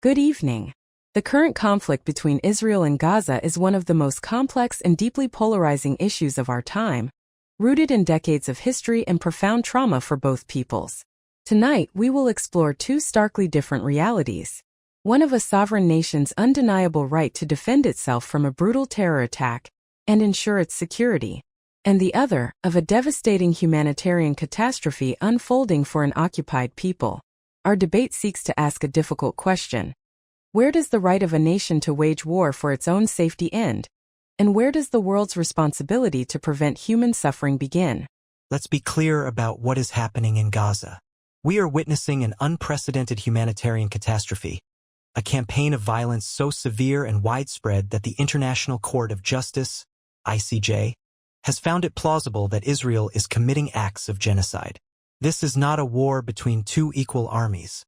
Good evening. The current conflict between Israel and Gaza is one of the most complex and deeply polarizing issues of our time, rooted in decades of history and profound trauma for both peoples. Tonight, we will explore two starkly different realities. One of a sovereign nation's undeniable right to defend itself from a brutal terror attack and ensure its security, and the other of a devastating humanitarian catastrophe unfolding for an occupied people. Our debate seeks to ask a difficult question. Where does the right of a nation to wage war for its own safety end? And where does the world's responsibility to prevent human suffering begin? Let's be clear about what is happening in Gaza. We are witnessing an unprecedented humanitarian catastrophe, a campaign of violence so severe and widespread that the International Court of Justice, ICJ, has found it plausible that Israel is committing acts of genocide. This is not a war between two equal armies.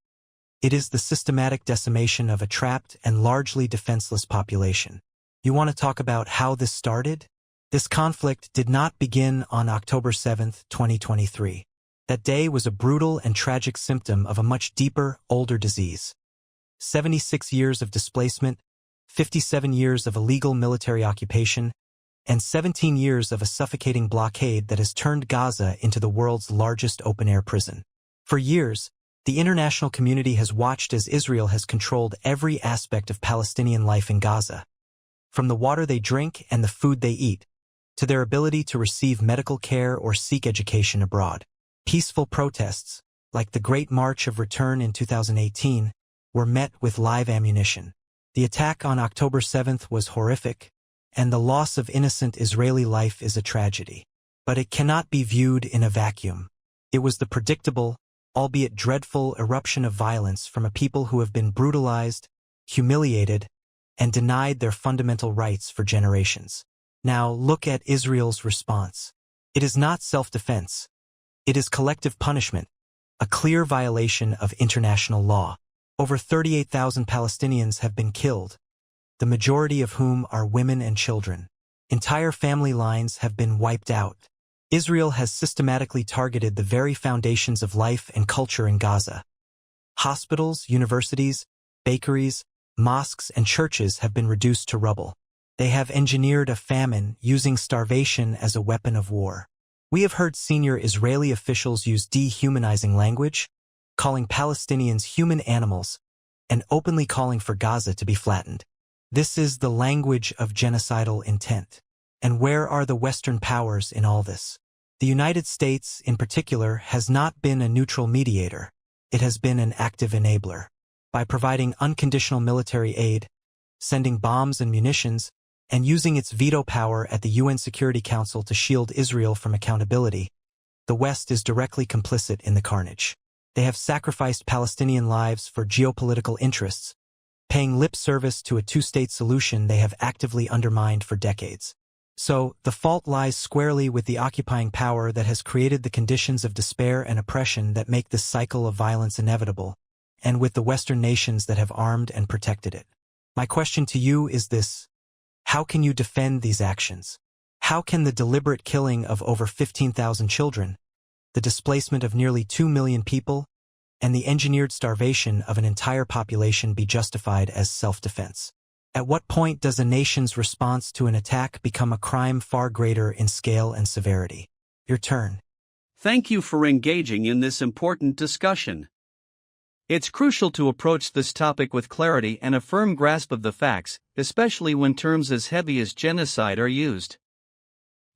It is the systematic decimation of a trapped and largely defenseless population. You want to talk about how this started? This conflict did not begin on October 7, 2023. That day was a brutal and tragic symptom of a much deeper, older disease. 76 years of displacement, 57 years of illegal military occupation, and 17 years of a suffocating blockade that has turned Gaza into the world's largest open-air prison. For years, the international community has watched as Israel has controlled every aspect of Palestinian life in Gaza, from the water they drink and the food they eat, to their ability to receive medical care or seek education abroad. Peaceful protests, like the Great March of Return in 2018, were met with live ammunition. The attack on October 7th was horrific, and the loss of innocent Israeli life is a tragedy. But it cannot be viewed in a vacuum. It was the predictable, albeit dreadful, eruption of violence from a people who have been brutalized, humiliated, and denied their fundamental rights for generations. Now look at Israel's response. It is not self-defense. It is collective punishment, a clear violation of international law. Over 38,000 Palestinians have been killed, the majority of whom are women and children. Entire family lines have been wiped out. Israel has systematically targeted the very foundations of life and culture in Gaza. Hospitals, universities, bakeries, mosques, and churches have been reduced to rubble. They have engineered a famine using starvation as a weapon of war. We have heard senior Israeli officials use dehumanizing language, calling Palestinians human animals, and openly calling for Gaza to be flattened. This is the language of genocidal intent. And where are the Western powers in all this? The United States, in particular, has not been a neutral mediator. It has been an active enabler. By providing unconditional military aid, sending bombs and munitions, and using its veto power at the UN Security Council to shield Israel from accountability, the West is directly complicit in the carnage. They have sacrificed Palestinian lives for geopolitical interests, paying lip service to a two-state solution they have actively undermined for decades. So, the fault lies squarely with the occupying power that has created the conditions of despair and oppression that make this cycle of violence inevitable, and with the Western nations that have armed and protected it. My question to you is this: how can you defend these actions? How can the deliberate killing of over 15,000 children, the displacement of nearly 2 million people, and the engineered starvation of an entire population be justified as self-defense? At what point does a nation's response to an attack become a crime far greater in scale and severity? Your turn. Thank you for engaging in this important discussion. It's crucial to approach this topic with clarity and a firm grasp of the facts, especially when terms as heavy as genocide are used.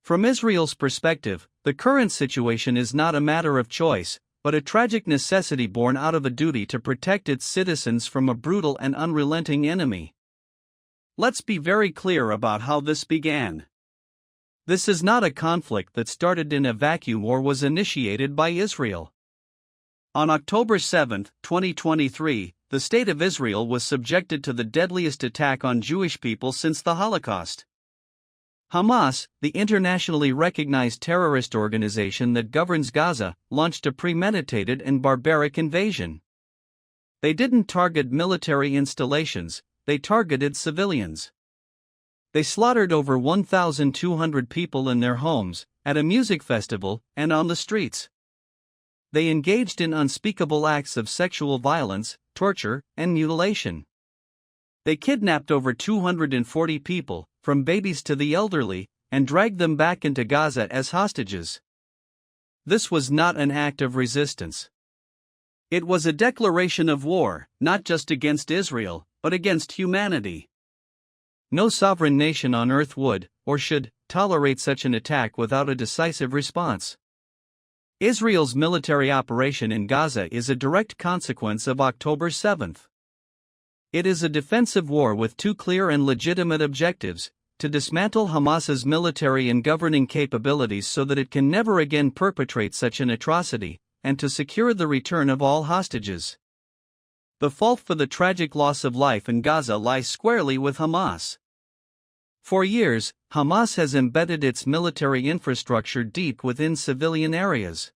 From Israel's perspective, the current situation is not a matter of choice, but a tragic necessity born out of a duty to protect its citizens from a brutal and unrelenting enemy. Let's be very clear about how this began. This is not a conflict that started in a vacuum or was initiated by Israel. On October 7, 2023, the State of Israel was subjected to the deadliest attack on Jewish people since the Holocaust. Hamas, the internationally recognized terrorist organization that governs Gaza, launched a premeditated and barbaric invasion. They didn't target military installations, they targeted civilians. They slaughtered over 1,200 people in their homes, at a music festival, and on the streets. they engaged in unspeakable acts of sexual violence, torture, and mutilation. They kidnapped over 240 people, from babies to the elderly, and dragged them back into Gaza as hostages. This was not an act of resistance. It was a declaration of war, not just against Israel, but against humanity. No sovereign nation on earth would, or should, tolerate such an attack without a decisive response. Israel's military operation in Gaza is a direct consequence of October 7. It is a defensive war with two clear and legitimate objectives: to dismantle Hamas's military and governing capabilities so that it can never again perpetrate such an atrocity, and to secure the return of all hostages. The fault for the tragic loss of life in Gaza lies squarely with Hamas. For years, Hamas has embedded its military infrastructure deep within civilian areas.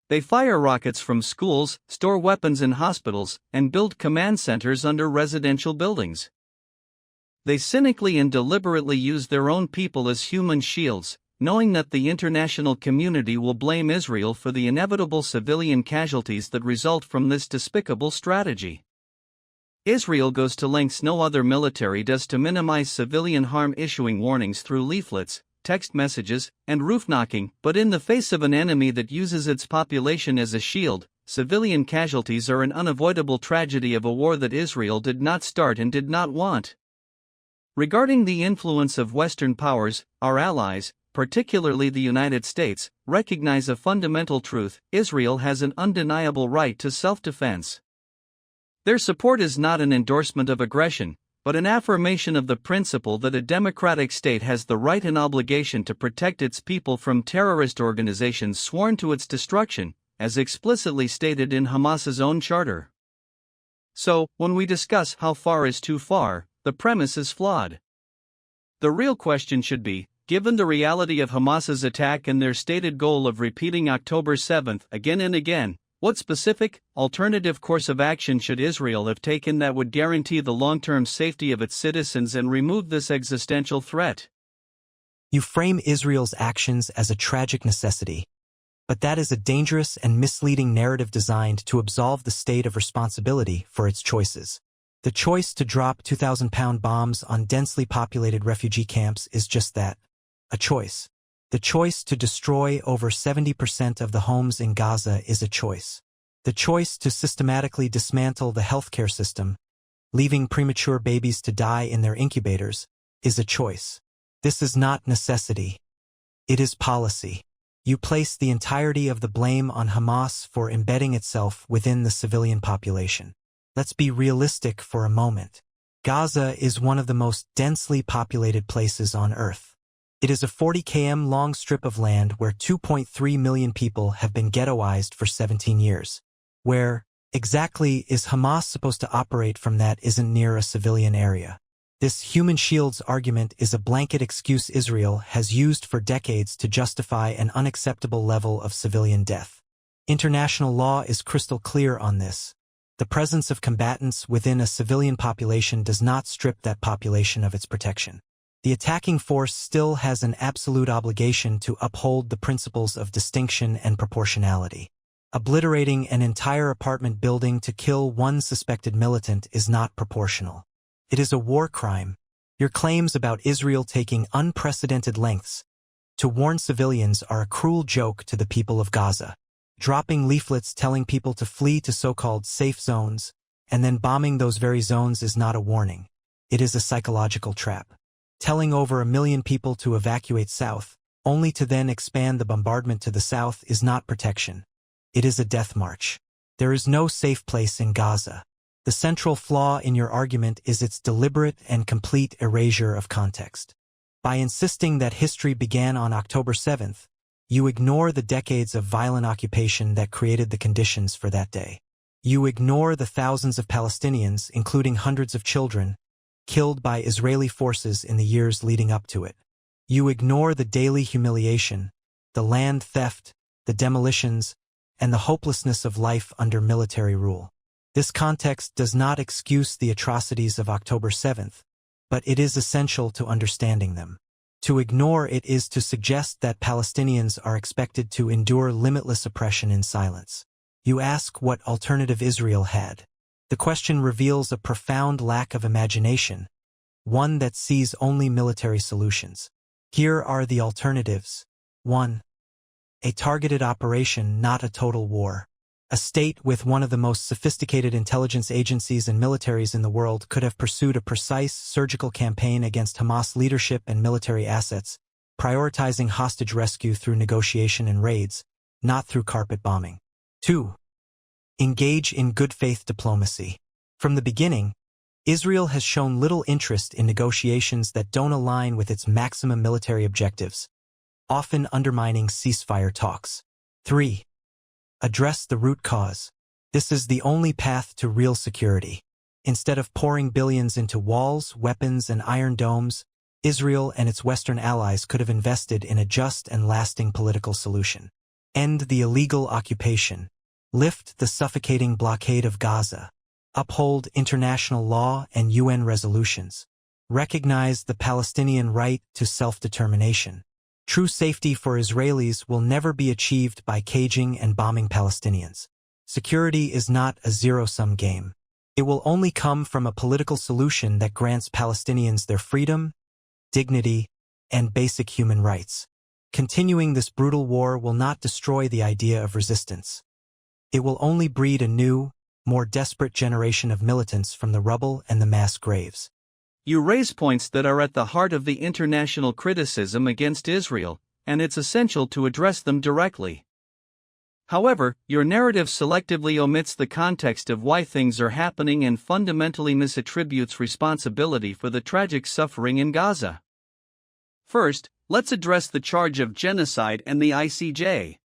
They fire rockets from schools, store weapons in hospitals, and build command centers under residential buildings. They cynically and deliberately use their own people as human shields, knowing that the international community will blame Israel for the inevitable civilian casualties that result from this despicable strategy. Israel goes to lengths no other military does to minimize civilian harm, issuing warnings through leaflets, text messages, and roof knocking, but in the face of an enemy that uses its population as a shield, civilian casualties are an unavoidable tragedy of a war that Israel did not start and did not want. Regarding the influence of Western powers, our allies, particularly the United States, recognize a fundamental truth: Israel has an undeniable right to self-defense. Their support is not an endorsement of aggression, but an affirmation of the principle that a democratic state has the right and obligation to protect its people from terrorist organizations sworn to its destruction, as explicitly stated in Hamas's own charter. So, when we discuss how far is too far, the premise is flawed. The real question should be, given the reality of Hamas's attack and their stated goal of repeating October 7 again and again, what specific, alternative course of action should Israel have taken that would guarantee the long-term safety of its citizens and remove this existential threat? You frame Israel's actions as a tragic necessity, but that is a dangerous and misleading narrative designed to absolve the state of responsibility for its choices. The choice to drop 2,000-pound bombs on densely populated refugee camps is just that, a choice. The choice to destroy over 70% of the homes in Gaza is a choice. The choice to systematically dismantle the healthcare system, leaving premature babies to die in their incubators, is a choice. This is not necessity. It is policy. You place the entirety of the blame on Hamas for embedding itself within the civilian population. Let's be realistic for a moment. Gaza is one of the most densely populated places on Earth. It is a 40 km long strip of land where 2.3 million people have been ghettoized for 17 years. Where, exactly, is Hamas supposed to operate from that isn't near a civilian area? This human shields argument is a blanket excuse Israel has used for decades to justify an unacceptable level of civilian death. International law is crystal clear on this. The presence of combatants within a civilian population does not strip that population of its protection. The attacking force still has an absolute obligation to uphold the principles of distinction and proportionality. Obliterating an entire apartment building to kill one suspected militant is not proportional. It is a war crime. Your claims about Israel taking unprecedented lengths to warn civilians are a cruel joke to the people of Gaza. Dropping leaflets telling people to flee to so-called safe zones, and then bombing those very zones is not a warning. It is a psychological trap. Telling over 1 million people to evacuate south, only to then expand the bombardment to the south, is not protection. It is a death march. There is no safe place in Gaza. The central flaw in your argument is its deliberate and complete erasure of context. By insisting that history began on October 7th, you ignore the decades of violent occupation that created the conditions for that day. You ignore the thousands of Palestinians, including hundreds of children, killed by Israeli forces in the years leading up to it. You ignore the daily humiliation, the land theft, the demolitions, and the hopelessness of life under military rule. This context does not excuse the atrocities of October 7th, but it is essential to understanding them. To ignore it is to suggest that Palestinians are expected to endure limitless oppression in silence. You ask what alternative Israel had. The question reveals a profound lack of imagination, one that sees only military solutions. Here are the alternatives. 1. A targeted operation, not a total war. A state with one of the most sophisticated intelligence agencies and militaries in the world could have pursued a precise surgical campaign against Hamas leadership and military assets, prioritizing hostage rescue through negotiation and raids, not through carpet bombing. 2. Engage in good faith diplomacy. From the beginning, Israel has shown little interest in negotiations that don't align with its maximum military objectives, often undermining ceasefire talks. 3. Address the root cause. This is the only path to real security. Instead of pouring billions into walls, weapons, and iron domes, Israel and its Western allies could have invested in a just and lasting political solution. End the illegal occupation. Lift the suffocating blockade of Gaza. Uphold international law and UN resolutions. Recognize the Palestinian right to self-determination. True safety for Israelis will never be achieved by caging and bombing Palestinians. Security is not a zero-sum game. It will only come from a political solution that grants Palestinians their freedom, dignity, and basic human rights. Continuing this brutal war will not destroy the idea of resistance. It will only breed a new, more desperate generation of militants from the rubble and the mass graves. You raise points that are at the heart of the international criticism against Israel, and it's essential to address them directly. However, your narrative selectively omits the context of why things are happening and fundamentally misattributes responsibility for the tragic suffering in Gaza. First, let's address the charge of genocide and the ICJ.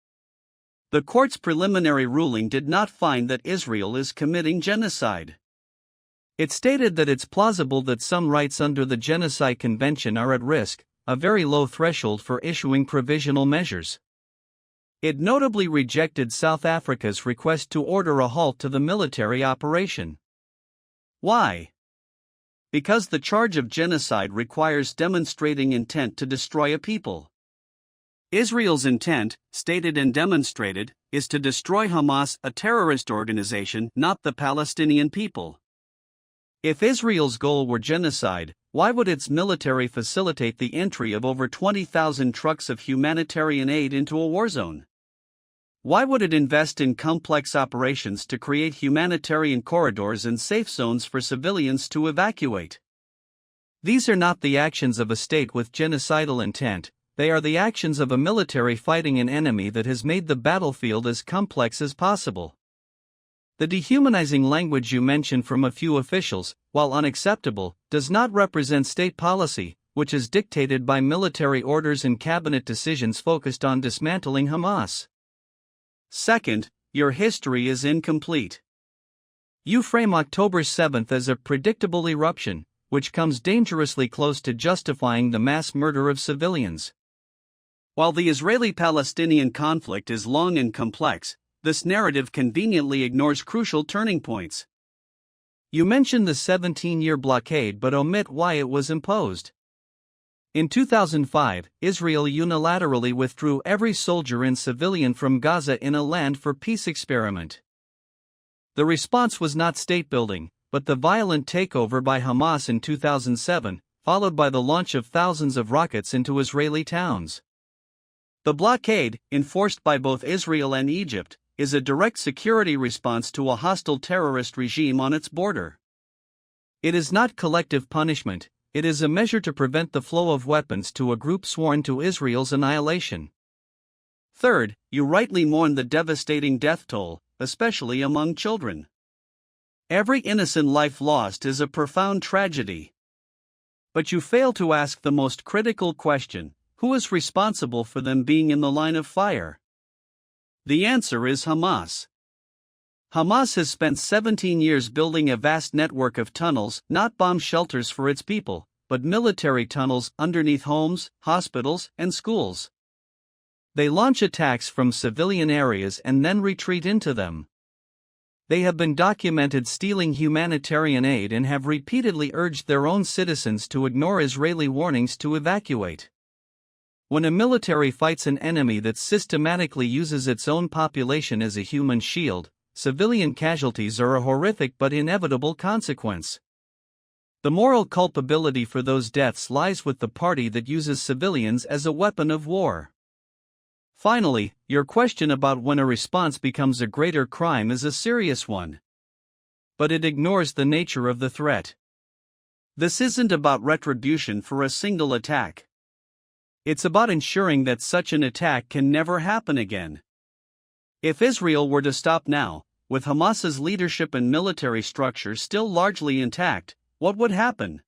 The court's preliminary ruling did not find that Israel is committing genocide. It stated that it's plausible that some rights under the Genocide Convention are at risk, a very low threshold for issuing provisional measures. It notably rejected South Africa's request to order a halt to the military operation. Why? Because the charge of genocide requires demonstrating intent to destroy a people. Israel's intent, stated and demonstrated, is to destroy Hamas, a terrorist organization, not the Palestinian people. If Israel's goal were genocide, why would its military facilitate the entry of over 20,000 trucks of humanitarian aid into a war zone? Why would it invest in complex operations to create humanitarian corridors and safe zones for civilians to evacuate? These are not the actions of a state with genocidal intent, they are the actions of a military fighting an enemy that has made the battlefield as complex as possible. The dehumanizing language you mention from a few officials, while unacceptable, does not represent state policy, which is dictated by military orders and cabinet decisions focused on dismantling Hamas. Second, your history is incomplete. You frame October 7th as a predictable eruption, which comes dangerously close to justifying the mass murder of civilians. While the Israeli-Palestinian conflict is long and complex, this narrative conveniently ignores crucial turning points. You mention the 17-year blockade but omit why it was imposed. In 2005, Israel unilaterally withdrew every soldier and civilian from Gaza in a land for peace experiment. The response was not state-building, but the violent takeover by Hamas in 2007, followed by the launch of thousands of rockets into Israeli towns. The blockade, enforced by both Israel and Egypt, is a direct security response to a hostile terrorist regime on its border. It is not collective punishment, it is a measure to prevent the flow of weapons to a group sworn to Israel's annihilation. Third, you rightly mourn the devastating death toll, especially among children. Every innocent life lost is a profound tragedy. But you fail to ask the most critical question: who is responsible for them being in the line of fire? The answer is Hamas. Hamas has spent 17 years building a vast network of tunnels, not bomb shelters for its people, but military tunnels underneath homes, hospitals, and schools. They launch attacks from civilian areas and then retreat into them. They have been documented stealing humanitarian aid and have repeatedly urged their own citizens to ignore Israeli warnings to evacuate. When a military fights an enemy that systematically uses its own population as a human shield, civilian casualties are a horrific but inevitable consequence. The moral culpability for those deaths lies with the party that uses civilians as a weapon of war. Finally, your question about when a response becomes a greater crime is a serious one. But it ignores the nature of the threat. This isn't about retribution for a single attack. It's about ensuring that such an attack can never happen again. If Israel were to stop now, with Hamas's leadership and military structure still largely intact, what would happen?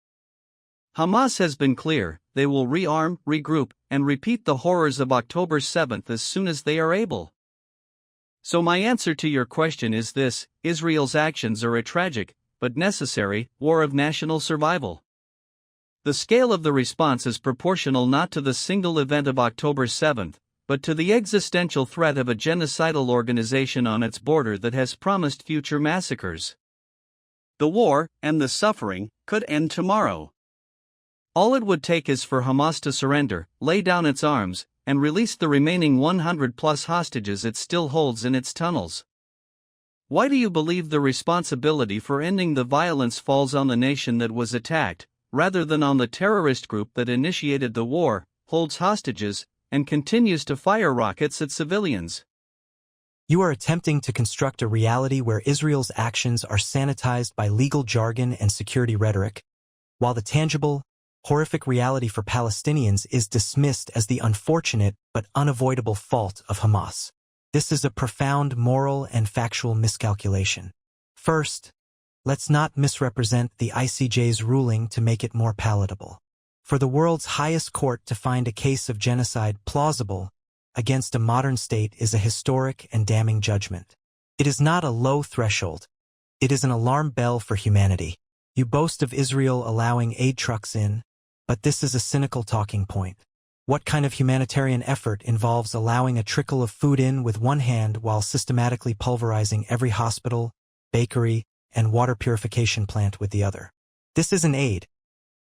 Hamas has been clear, they will rearm, regroup, and repeat the horrors of October 7th as soon as they are able. So my answer to your question is this: Israel's actions are a tragic, but necessary, war of national survival. The scale of the response is proportional not to the single event of October 7th, but to the existential threat of a genocidal organization on its border that has promised future massacres. The war, and the suffering, could end tomorrow. All it would take is for Hamas to surrender, lay down its arms, and release the remaining 100+ hostages it still holds in its tunnels. Why do you believe the responsibility for ending the violence falls on the nation that was attacked, rather than on the terrorist group that initiated the war, holds hostages, and continues to fire rockets at civilians? You are attempting to construct a reality where Israel's actions are sanitized by legal jargon and security rhetoric, while the tangible, horrific reality for Palestinians is dismissed as the unfortunate but unavoidable fault of Hamas. This is a profound moral and factual miscalculation. First, let's not misrepresent the ICJ's ruling to make it more palatable. For the world's highest court to find a case of genocide plausible against a modern state is a historic and damning judgment. It is not a low threshold. It is an alarm bell for humanity. You boast of Israel allowing aid trucks in, but this is a cynical talking point. What kind of humanitarian effort involves allowing a trickle of food in with one hand while systematically pulverizing every hospital, bakery, and water purification plant with the other? This isn't aid.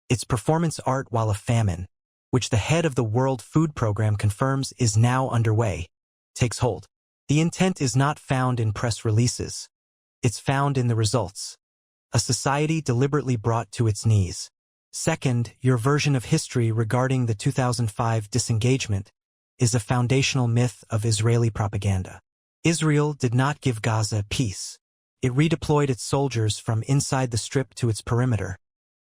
It's performance art while a famine, which the head of the World Food Program confirms is now underway, takes hold. The intent is not found in press releases. It's found in the results. A society deliberately brought to its knees. Second, your version of history regarding the 2005 disengagement is a foundational myth of Israeli propaganda. Israel did not give Gaza peace. It redeployed its soldiers from inside the strip to its perimeter,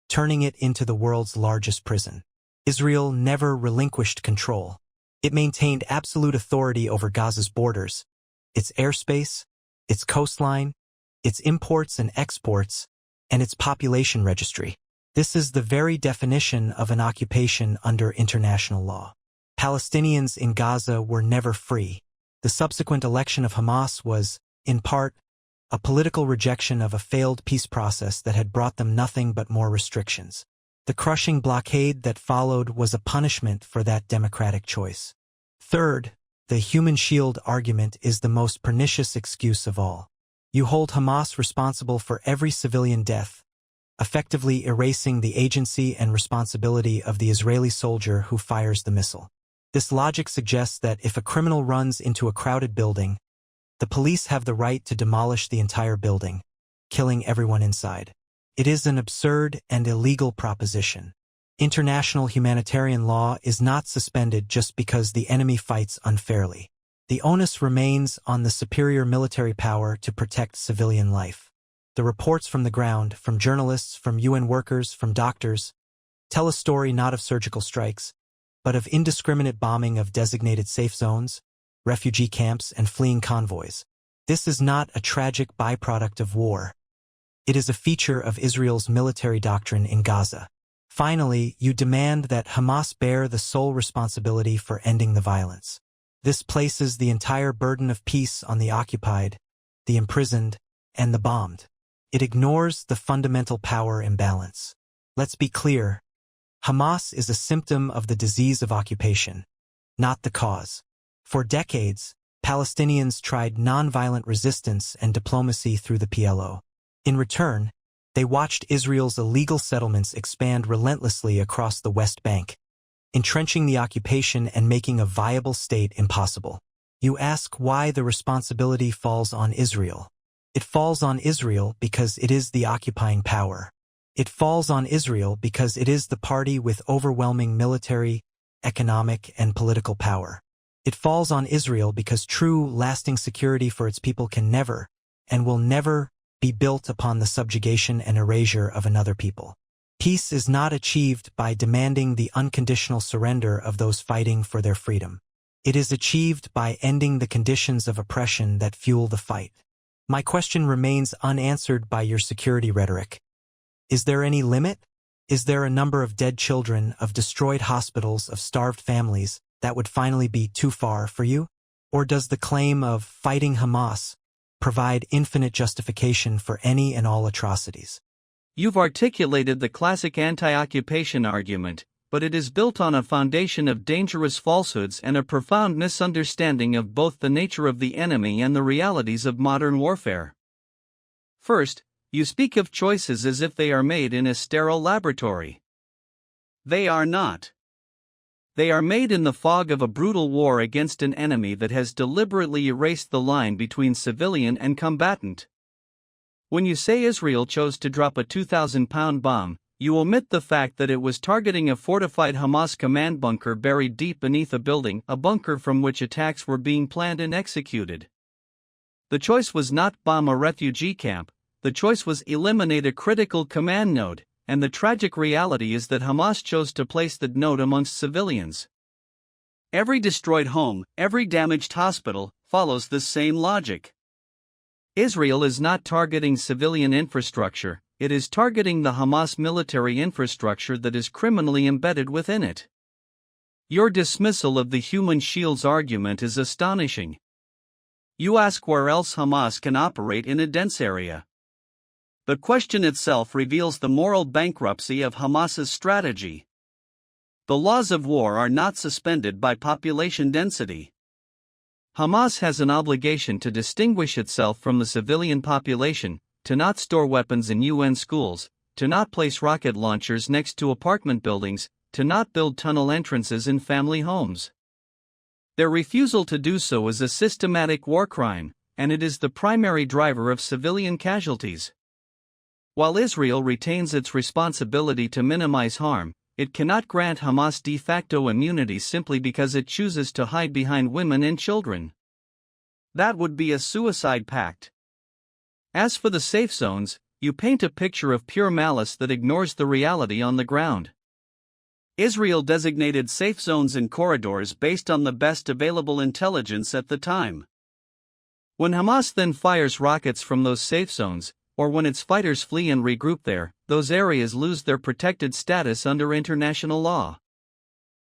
turning it into the world's largest prison. Israel never relinquished control. It maintained absolute authority over Gaza's borders, its airspace, its coastline, its imports and exports, and its population registry. This is the very definition of an occupation under international law. Palestinians in Gaza were never free. The subsequent election of Hamas was, in part, a political rejection of a failed peace process that had brought them nothing but more restrictions. The crushing blockade that followed was a punishment for that democratic choice. Third, the human shield argument is the most pernicious excuse of all. You hold Hamas responsible for every civilian death, effectively erasing the agency and responsibility of the Israeli soldier who fires the missile. This logic suggests that if a criminal runs into a crowded building, the police have the right to demolish the entire building, killing everyone inside. It is an absurd and illegal proposition. International humanitarian law is not suspended just because the enemy fights unfairly. The onus remains on the superior military power to protect civilian life. The reports from the ground, from journalists, from UN workers, from doctors, tell a story not of surgical strikes, but of indiscriminate bombing of designated safe zones, refugee camps, and fleeing convoys. This is not a tragic byproduct of war. It is a feature of Israel's military doctrine in Gaza. Finally, you demand that Hamas bear the sole responsibility for ending the violence. This places the entire burden of peace on the occupied, the imprisoned, and the bombed. It ignores the fundamental power imbalance. Let's be clear. Hamas is a symptom of the disease of occupation, not the cause. For decades, Palestinians tried nonviolent resistance and diplomacy through the PLO. In return, they watched Israel's illegal settlements expand relentlessly across the West Bank, entrenching the occupation and making a viable state impossible. You ask why the responsibility falls on Israel. It falls on Israel because it is the occupying power. It falls on Israel because it is the party with overwhelming military, economic, and political power. It falls on Israel because true, lasting security for its people can never, and will never, be built upon the subjugation and erasure of another people. Peace is not achieved by demanding the unconditional surrender of those fighting for their freedom. It is achieved by ending the conditions of oppression that fuel the fight. My question remains unanswered by your security rhetoric. Is there any limit? Is there a number of dead children, of destroyed hospitals, of starved families, that would finally be too far for you? Or does the claim of fighting Hamas provide infinite justification for any and all atrocities? You've articulated the classic anti-occupation argument, but it is built on a foundation of dangerous falsehoods and a profound misunderstanding of both the nature of the enemy and the realities of modern warfare. First, you speak of choices as if they are made in a sterile laboratory. They are not. They are made in the fog of a brutal war against an enemy that has deliberately erased the line between civilian and combatant. When you say Israel chose to drop a 2,000-pound bomb, you omit the fact that it was targeting a fortified Hamas command bunker buried deep beneath a building, a bunker from which attacks were being planned and executed. The choice was not bomb a refugee camp, the choice was eliminate a critical command node, and the tragic reality is that Hamas chose to place the node amongst civilians. Every destroyed home, every damaged hospital, follows the same logic. Israel is not targeting civilian infrastructure, it is targeting the Hamas military infrastructure that is criminally embedded within it. Your dismissal of the human shields argument is astonishing. You ask where else Hamas can operate in a dense area. The question itself reveals the moral bankruptcy of Hamas's strategy. The laws of war are not suspended by population density. Hamas has an obligation to distinguish itself from the civilian population, to not store weapons in UN schools, to not place rocket launchers next to apartment buildings, to not build tunnel entrances in family homes. Their refusal to do so is a systematic war crime, and it is the primary driver of civilian casualties. While Israel retains its responsibility to minimize harm, it cannot grant Hamas de facto immunity simply because it chooses to hide behind women and children. That would be a suicide pact. As for the safe zones, you paint a picture of pure malice that ignores the reality on the ground. Israel designated safe zones and corridors based on the best available intelligence at the time. When Hamas then fires rockets from those safe zones, or when its fighters flee and regroup there, those areas lose their protected status under international law.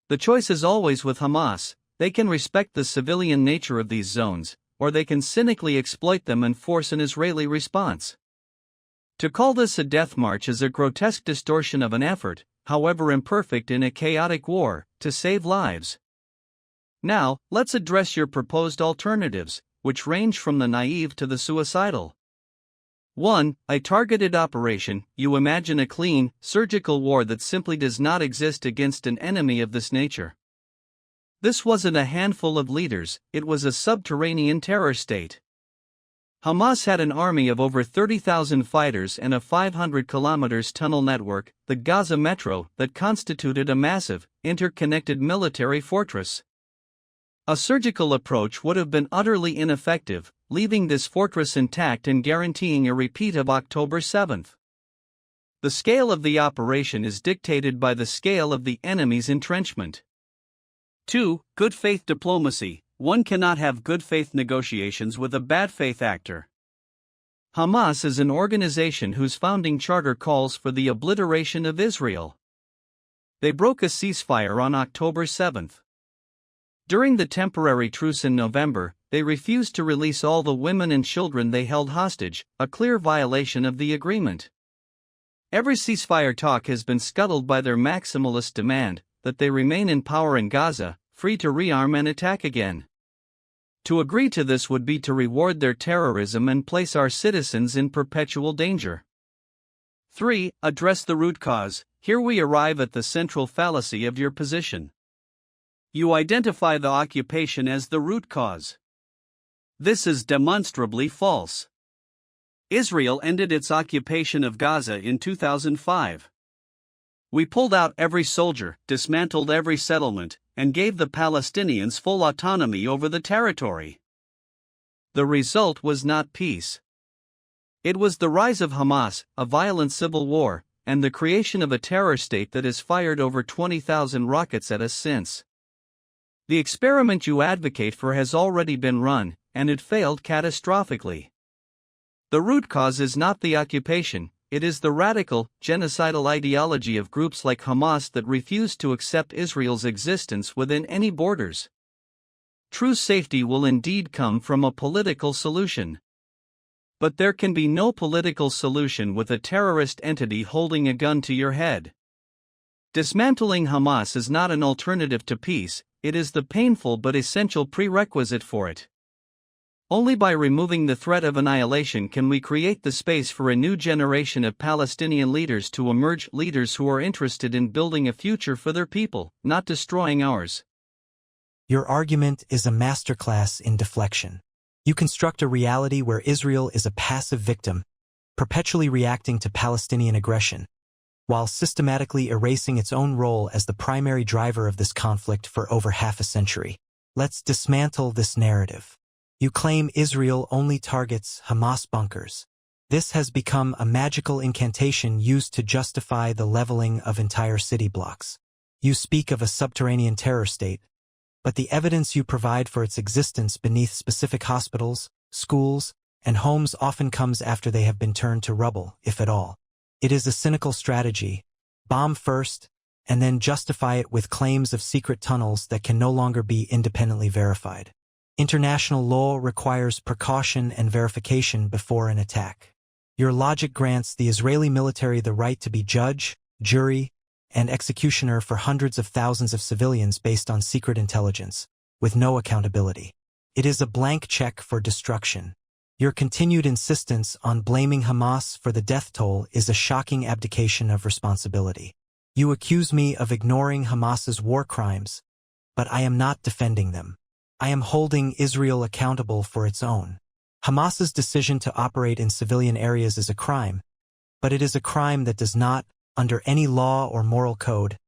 The choice is always with Hamas. They can respect the civilian nature of these zones, or they can cynically exploit them and force an Israeli response. To call this a death march is a grotesque distortion of an effort, however imperfect in a chaotic war, to save lives. Now, let's address your proposed alternatives, which range from the naive to the suicidal. 1. A targeted operation. You imagine a clean, surgical war that simply does not exist against an enemy of this nature. This wasn't a handful of leaders, it was a subterranean terror state. Hamas had an army of over 30,000 fighters and a 500 kilometers tunnel network, the Gaza Metro, that constituted a massive, interconnected military fortress. A surgical approach would have been utterly ineffective, leaving this fortress intact and guaranteeing a repeat of October 7. The scale of the operation is dictated by the scale of the enemy's entrenchment. 2. Good faith diplomacy. One cannot have good faith negotiations with a bad faith actor. Hamas is an organization whose founding charter calls for the obliteration of Israel. They broke a ceasefire on October 7. During the temporary truce in November, they refused to release all the women and children they held hostage, a clear violation of the agreement. Every ceasefire talk has been scuttled by their maximalist demand that they remain in power in Gaza, free to rearm and attack again. To agree to this would be to reward their terrorism and place our citizens in perpetual danger. 3. Address the root cause. Here we arrive at the central fallacy of your position. You identify the occupation as the root cause. This is demonstrably false. Israel ended its occupation of Gaza in 2005. We pulled out every soldier, dismantled every settlement, and gave the Palestinians full autonomy over the territory. The result was not peace. It was the rise of Hamas, a violent civil war, and the creation of a terror state that has fired over 20,000 rockets at us since. The experiment you advocate for has already been run, and it failed catastrophically. The root cause is not the occupation, it is the radical, genocidal ideology of groups like Hamas that refuse to accept Israel's existence within any borders. True safety will indeed come from a political solution. But there can be no political solution with a terrorist entity holding a gun to your head. Dismantling Hamas is not an alternative to peace, it is the painful but essential prerequisite for it. Only by removing the threat of annihilation can we create the space for a new generation of Palestinian leaders to emerge, leaders who are interested in building a future for their people, not destroying ours. Your argument is a masterclass in deflection. You construct a reality where Israel is a passive victim, perpetually reacting to Palestinian aggression, while systematically erasing its own role as the primary driver of this conflict for over half a century. Let's dismantle this narrative. You claim Israel only targets Hamas bunkers. This has become a magical incantation used to justify the leveling of entire city blocks. You speak of a subterranean terror state, but the evidence you provide for its existence beneath specific hospitals, schools, and homes often comes after they have been turned to rubble, if at all. It is a cynical strategy. Bomb first, and then justify it with claims of secret tunnels that can no longer be independently verified. International law requires precaution and verification before an attack. Your logic grants the Israeli military the right to be judge, jury, and executioner for hundreds of thousands of civilians based on secret intelligence, with no accountability. It is a blank check for destruction. Your continued insistence on blaming Hamas for the death toll is a shocking abdication of responsibility. You accuse me of ignoring Hamas's war crimes, but I am not defending them. I am holding Israel accountable for its own. Hamas's decision to operate in civilian areas is a crime, but it is a crime that does not, under any law or moral code,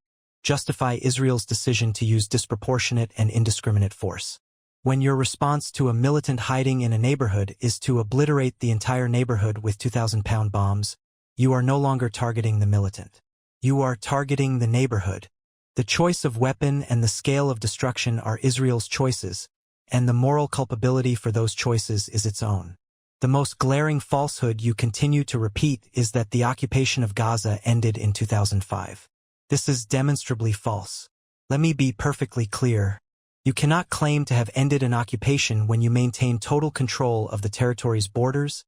justify Israel's decision to use disproportionate and indiscriminate force. When your response to a militant hiding in a neighborhood is to obliterate the entire neighborhood with 2,000-pound bombs, you are no longer targeting the militant. You are targeting the neighborhood. The choice of weapon and the scale of destruction are Israel's choices, and the moral culpability for those choices is its own. The most glaring falsehood you continue to repeat is that the occupation of Gaza ended in 2005. This is demonstrably false. Let me be perfectly clear. You cannot claim to have ended an occupation when you maintain total control of the territory's borders,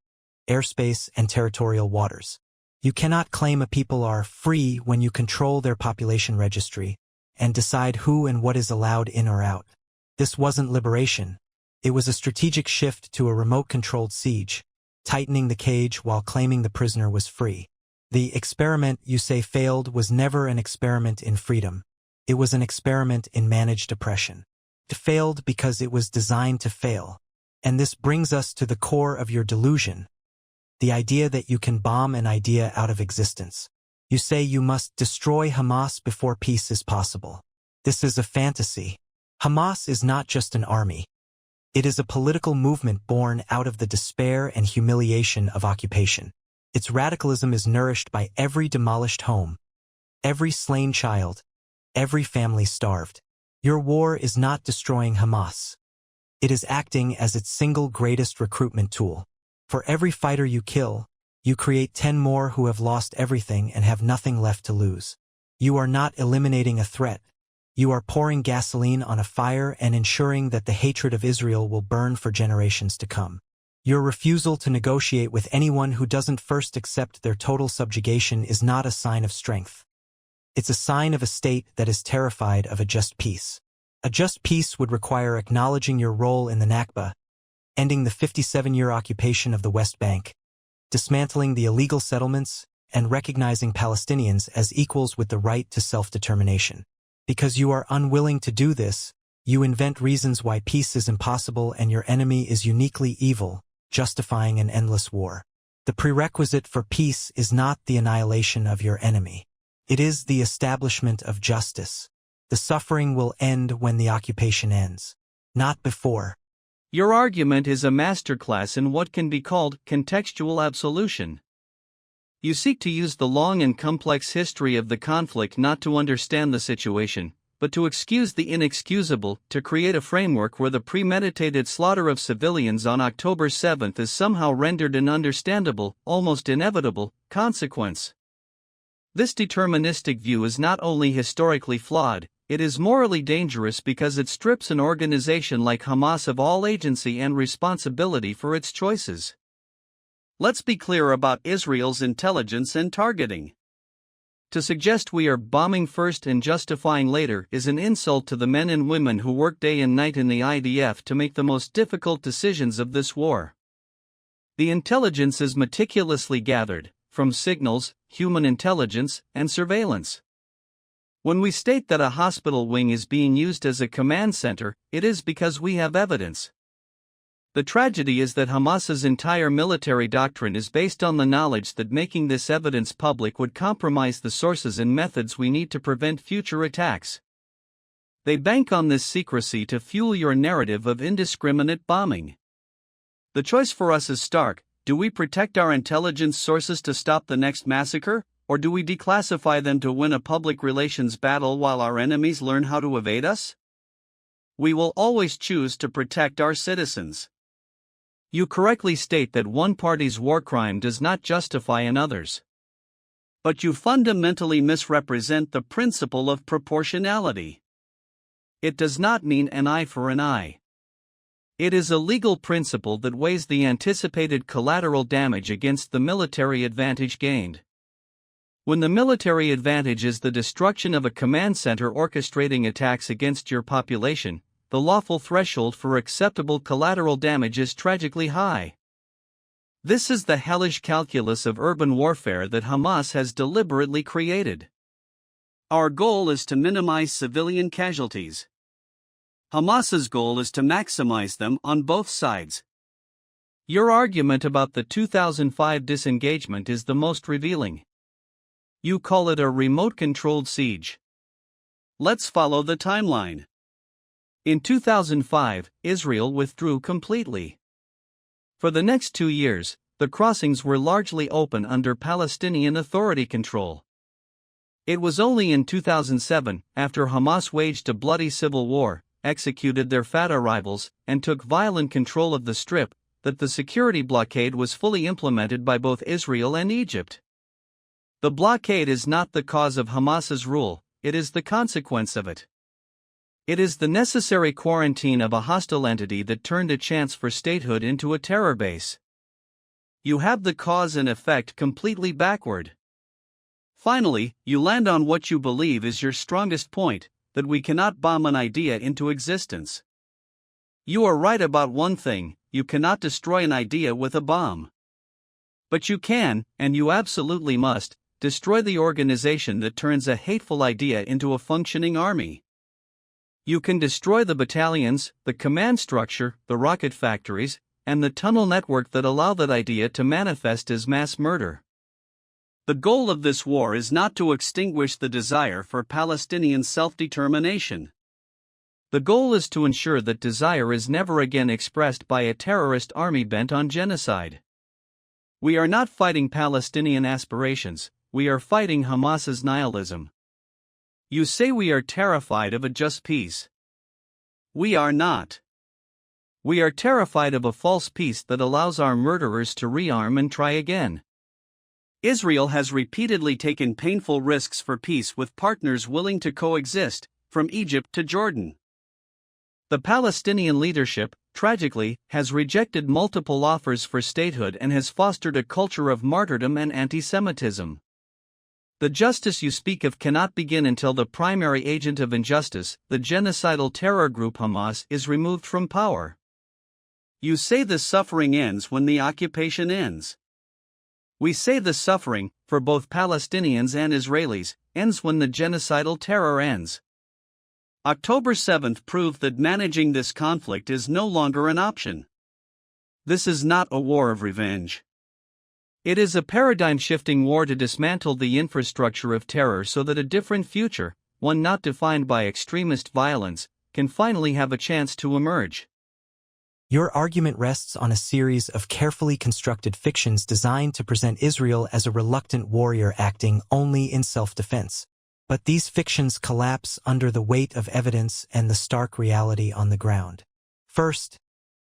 airspace, and territorial waters. You cannot claim a people are free when you control their population registry and decide who and what is allowed in or out. This wasn't liberation. It was a strategic shift to a remote-controlled siege, tightening the cage while claiming the prisoner was free. The experiment you say failed was never an experiment in freedom. It was an experiment in managed oppression. It failed because it was designed to fail. And this brings us to the core of your delusion, the idea that you can bomb an idea out of existence. You say you must destroy Hamas before peace is possible. This is a fantasy. Hamas is not just an army. It is a political movement born out of the despair and humiliation of occupation. Its radicalism is nourished by every demolished home, every slain child, every family starved. Your war is not destroying Hamas. It is acting as its single greatest recruitment tool. For every fighter you kill, you create 10 more who have lost everything and have nothing left to lose. You are not eliminating a threat. You are pouring gasoline on a fire and ensuring that the hatred of Israel will burn for generations to come. Your refusal to negotiate with anyone who doesn't first accept their total subjugation is not a sign of strength. It's a sign of a state that is terrified of a just peace. A just peace would require acknowledging your role in the Nakba, ending the 57-year occupation of the West Bank, dismantling the illegal settlements, and recognizing Palestinians as equals with the right to self-determination. Because you are unwilling to do this, you invent reasons why peace is impossible and your enemy is uniquely evil, justifying an endless war. The prerequisite for peace is not the annihilation of your enemy. It is the establishment of justice. The suffering will end when the occupation ends, not before. Your argument is a masterclass in what can be called contextual absolution. You seek to use the long and complex history of the conflict not to understand the situation, but to excuse the inexcusable, to create a framework where the premeditated slaughter of civilians on October 7 is somehow rendered an understandable, almost inevitable, consequence. This deterministic view is not only historically flawed, it is morally dangerous because it strips an organization like Hamas of all agency and responsibility for its choices. Let's be clear about Israel's intelligence and targeting. To suggest we are bombing first and justifying later is an insult to the men and women who work day and night in the IDF to make the most difficult decisions of this war. The intelligence is meticulously gathered, from signals, human intelligence, and surveillance. When we state that a hospital wing is being used as a command center, it is because we have evidence. The tragedy is that Hamas's entire military doctrine is based on the knowledge that making this evidence public would compromise the sources and methods we need to prevent future attacks. They bank on this secrecy to fuel your narrative of indiscriminate bombing. The choice for us is stark: do we protect our intelligence sources to stop the next massacre, or do we declassify them to win a public relations battle while our enemies learn how to evade us? We will always choose to protect our citizens. You correctly state that one party's war crime does not justify another's. But you fundamentally misrepresent the principle of proportionality. It does not mean an eye for an eye. It is a legal principle that weighs the anticipated collateral damage against the military advantage gained. When the military advantage is the destruction of a command center orchestrating attacks against your population, the lawful threshold for acceptable collateral damage is tragically high. This is the hellish calculus of urban warfare that Hamas has deliberately created. Our goal is to minimize civilian casualties. Hamas's goal is to maximize them on both sides. Your argument about the 2005 disengagement is the most revealing. You call it a remote-controlled siege. Let's follow the timeline. In 2005, Israel withdrew completely. For the next 2 years, the crossings were largely open under Palestinian Authority control. It was only in 2007, after Hamas waged a bloody civil war, executed their Fatah rivals, and took violent control of the Strip, that the security blockade was fully implemented by both Israel and Egypt. The blockade is not the cause of Hamas's rule, it is the consequence of it. It is the necessary quarantine of a hostile entity that turned a chance for statehood into a terror base. You have the cause and effect completely backward. Finally, you land on what you believe is your strongest point, that we cannot bomb an idea into existence. You are right about one thing: you cannot destroy an idea with a bomb. But you can, and you absolutely must, destroy the organization that turns a hateful idea into a functioning army. You can destroy the battalions, the command structure, the rocket factories, and the tunnel network that allow that idea to manifest as mass murder. The goal of this war is not to extinguish the desire for Palestinian self-determination. The goal is to ensure that desire is never again expressed by a terrorist army bent on genocide. We are not fighting Palestinian aspirations, we are fighting Hamas's nihilism. You say we are terrified of a just peace. We are not. We are terrified of a false peace that allows our murderers to rearm and try again. Israel has repeatedly taken painful risks for peace with partners willing to coexist, from Egypt to Jordan. The Palestinian leadership, tragically, has rejected multiple offers for statehood and has fostered a culture of martyrdom and anti-Semitism. The justice you speak of cannot begin until the primary agent of injustice, the genocidal terror group Hamas, is removed from power. You say the suffering ends when the occupation ends. We say the suffering, for both Palestinians and Israelis, ends when the genocidal terror ends. October 7 proved that managing this conflict is no longer an option. This is not a war of revenge. It is a paradigm-shifting war to dismantle the infrastructure of terror so that a different future, one not defined by extremist violence, can finally have a chance to emerge. Your argument rests on a series of carefully constructed fictions designed to present Israel as a reluctant warrior acting only in self-defense. But these fictions collapse under the weight of evidence and the stark reality on the ground. First,